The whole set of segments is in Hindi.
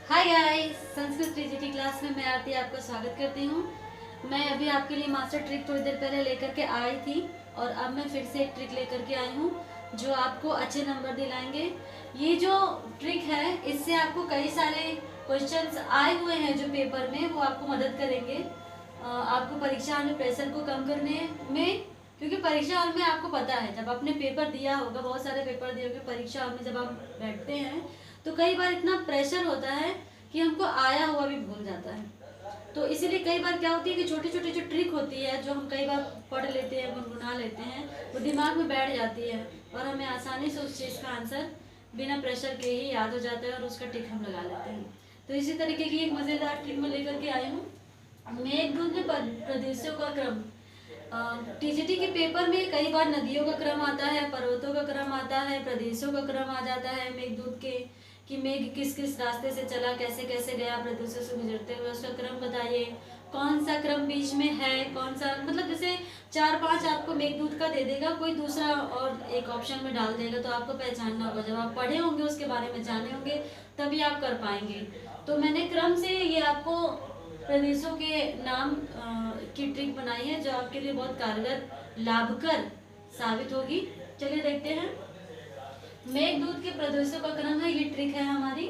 Hi guys, Sanskrit TGT class में मैं आरती आपका स्वागत करती हूँ। मैं अभी आपके लिए मास्टर ट्रिक थोड़ी देर पहले लेकर के आई थी और अब मैं फिर से एक ट्रिक लेकर के आई हूँ जो आपको अच्छे नंबर दिलाएंगे। ये जो ट्रिक है इससे आपको कई सारे क्वेश्चंस आए हुए हैं जो पेपर में, वो आपको मदद करेंगे आपको परीक्षा हॉल में प्रेशर को कम करने में। क्योंकि परीक्षा हॉल में आपको पता है, जब आपने पेपर दिया होगा, बहुत सारे पेपर दिए होंगे, परीक्षा हॉल में जब आप बैठते हैं तो कई बार इतना प्रेशर होता है कि हमको आया हुआ भी भूल जाता है। तो इसीलिए कई बार क्या होती है कि छोटी छोटी जो ट्रिक होती है जो हम कई बार पढ़ लेते हैं, गुनगुना लेते हैं, वो दिमाग में बैठ जाती है और हमें आसानी से उस चीज़ का आंसर बिना प्रेशर के ही याद हो जाता है और उसका टिक हम लगा लेते हैं। तो इसी तरीके की एक मज़ेदार ट्रिक मैं लेकर के आई हूँ। मेघदूत प्रदेशों का क्रम। टीजीटी के पेपर में कई बार नदियों का क्रम आता है, पर्वतों का क्रम आता है, प्रदेशों का क्रम आ जाता है मेघदूत के, कि मेघ किस किस रास्ते से चला, कैसे कैसे गया प्रदेशों से गुजरते हुए, उसका क्रम बताइए। कौन सा क्रम बीच में है, कौन सा, मतलब जैसे 4-5 आपको मेघदूत का दे देगा, कोई दूसरा और एक ऑप्शन में डाल देगा, तो आपको पहचानना होगा। जब आप पढ़े होंगे, उसके बारे में जाने होंगे, तभी आप कर पाएंगे। तो मैंने क्रम से ये आपको प्रदेशों के नाम की ट्रिक बनाई है जो आपके लिए बहुत कारगर, लाभकर साबित होगी। चलिए देखते हैं। मेघदूत के प्रदेशों का क्रम है, ये ट्रिक है हमारी।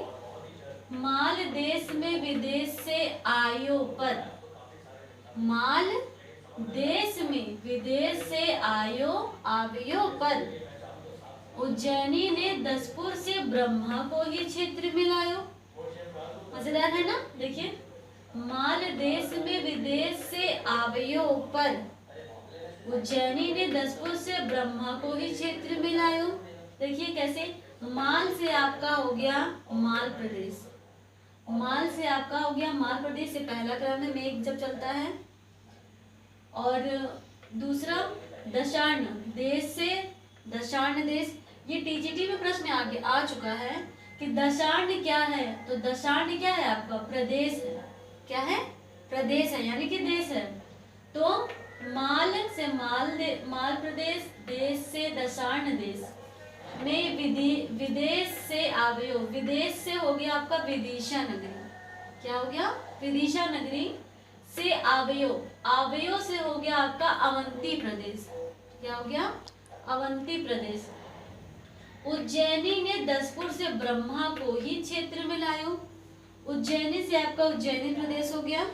माल देश में विदेश से आयो पर, माल देश में विदेश से आवियो पर, उज्जैनी ने दसपुर से ब्रह्मा को ही क्षेत्र मिलायो। मजेदार है ना। देखिए, माल देश में विदेश से आवियो पर, उज्जैनी ने दसपुर से ब्रह्मा को ही क्षेत्र मिलायो। देखिए कैसे, माल से आपका हो गया माल प्रदेश, माल से आपका हो गया माल प्रदेश से पहला क्रम है मेघ जब चलता है। और दूसरा दशार्ण देश से, दशार्ण देश, ये टीजीटी में प्रश्न आगे आ चुका है कि दशार्ण क्या है। तो दशार्ण क्या है आपका, प्रदेश है। क्या है, प्रदेश है, यानी कि देश है। तो माल से माल प्रदेश, देश से दशार्ण देश में, विदेश से आवियो, विदेश से हो गया आपका विदिशा नगरी। क्या हो गया, विदिशा नगरी से आवियो, आवियो से हो गया आपका अवंती प्रदेश। क्या हो गया, अवंती प्रदेश। उज्जैनी ने दसपुर से ब्रह्मा को ही क्षेत्र में लायो, उज्जैनी से आपका उज्जैनी प्रदेश हो गया।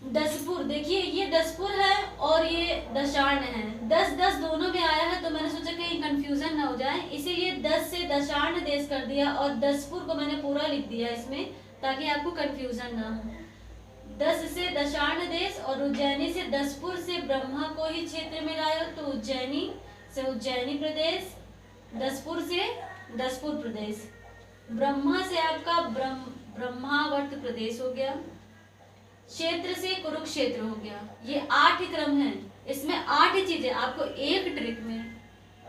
दसपुर, देखिए ये दसपुर है और ये दशार्ण है, 10-10 दोनों में आया है, तो मैंने सोचा कहीं कंफ्यूजन ना हो जाए, इसीलिए 10 से दशार्ण देश कर दिया और दसपुर को मैंने पूरा लिख दिया इसमें, ताकि आपको कंफ्यूजन ना हो। 10 से दशार्ण देश और उज्जैनी से दसपुर से ब्रह्मा को ही क्षेत्र में लायो, तो उज्जैनी से उज्जैनी प्रदेश, दसपुर से दसपुर प्रदेश, ब्रह्मा से आपका ब्रह्मावर्त प्रदेश हो गया, क्षेत्र से कुरुक्षेत्र हो गया। ये 8 क्रम है, इसमें 8 चीजें आपको एक ट्रिक में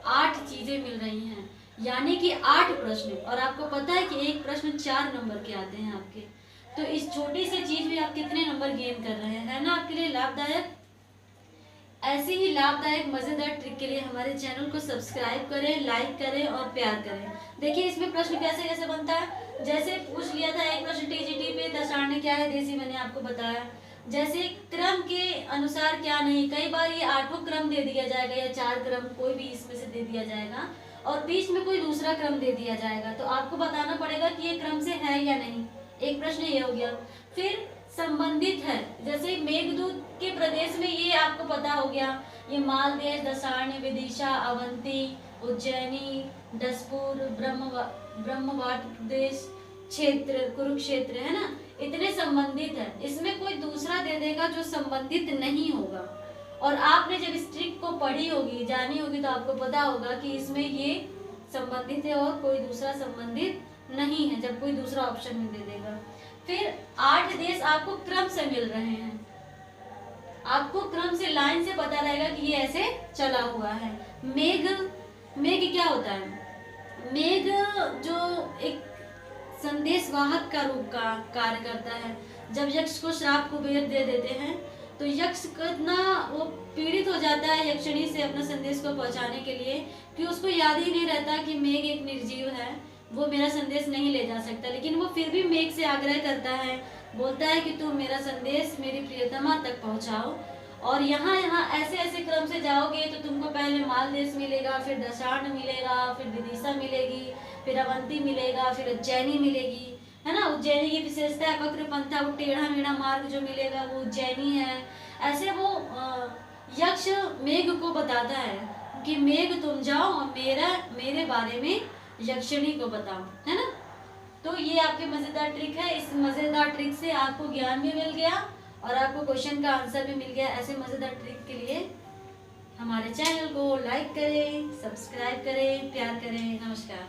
8 चीजें मिल रही हैं, यानी कि 8 प्रश्न। और आपको पता है कि एक प्रश्न 4 नंबर के आते हैं आपके, तो इस छोटी सी चीज में आप कितने नंबर गेन कर रहे हैं, है ना आपके लिए लाभदायक। ऐसी ही लाभदायक मजेदार ट्रिक के लिए हमारे चैनल को सब्सक्राइब करें, लाइक करें और प्यार करें। देखिए इसमें प्रश्न कैसे कैसे बनता है, जैसे पूछ लिया था एक प्रश्न टीजीटी पे, दशार्ण क्या है देशी, मैंने आपको बताया। जैसे क्रम के अनुसार क्या नहीं, कई बार ये 8 क्रम दे दिया जाएगा या 4 क्रम, कोई भी इसमें से दे दिया जाएगा और बीच में कोई दूसरा क्रम दे दिया जाएगा, तो आपको बताना पड़ेगा कि ये क्रम से है या नहीं। एक प्रश्न ये हो गया। फिर संबंधित है, जैसे मेघदूत के प्रदेश में ये आपको पता हो गया, ये मालदेश, दशार्ण, विदिशा, अवंती, उज्जैनी, दसपुर, ब्रह्मवाट प्रदेश, क्षेत्र, कुरुक्षेत्र, है ना, इतने संबंधित है। इसमें कोई दूसरा दे देगा जो संबंधित नहीं होगा, और आपने जब इस ट्रिक को पढ़ी होगी, जानी होगी, तो आपको पता होगा कि इसमें ये संबंधित है और कोई दूसरा संबंधित नहीं है, जब कोई दूसरा ऑप्शन नहीं दे देगा। फिर 8 देश आपको क्रम से मिल रहे हैं, आपको क्रम से, लाइन से पता रहेगा कि ये ऐसे चला हुआ है। मेघ क्या होता है, मेघ जो एक संदेशवाहक का रूप का कार्य करता है। जब यक्ष को श्राप कुबेर दे देते हैं तो यक्ष कितना वो पीड़ित हो जाता है यक्षिणी से अपना संदेश को पहुंचाने के लिए, कि उसको याद ही नहीं रहता कि मेघ एक निर्जीव है, वो मेरा संदेश नहीं ले जा सकता, लेकिन वो फिर भी मेघ से आग्रह करता है, बोलता है कि तुम मेरा संदेश मेरी प्रियतमा तक पहुंचाओ। और यहाँ यहाँ ऐसे ऐसे क्रम से जाओगे तो तुमको पहले मालदेश मिलेगा, फिर दशार्ण मिलेगा, फिर विदिशा मिलेगी, फिर अवंती मिलेगा, फिर उज्जैनी मिलेगी, है ना। उज्जैनी की विशेषता है वक्र पंथा, वो टेढ़ा मेढ़ा मार्ग जो मिलेगा वो उज्जैनी है। ऐसे वो यक्ष मेघ को बताता है कि मेघ तुम जाओ और मेरे बारे में यक्षिणी को बताओ, है ना। तो ये आपके मजेदार ट्रिक है। इस मजेदार ट्रिक से आपको ज्ञान भी मिल गया और आपको क्वेश्चन का आंसर भी मिल गया। ऐसे मजेदार ट्रिक के लिए हमारे चैनल को लाइक करें, सब्सक्राइब करें, प्यार करें। नमस्कार।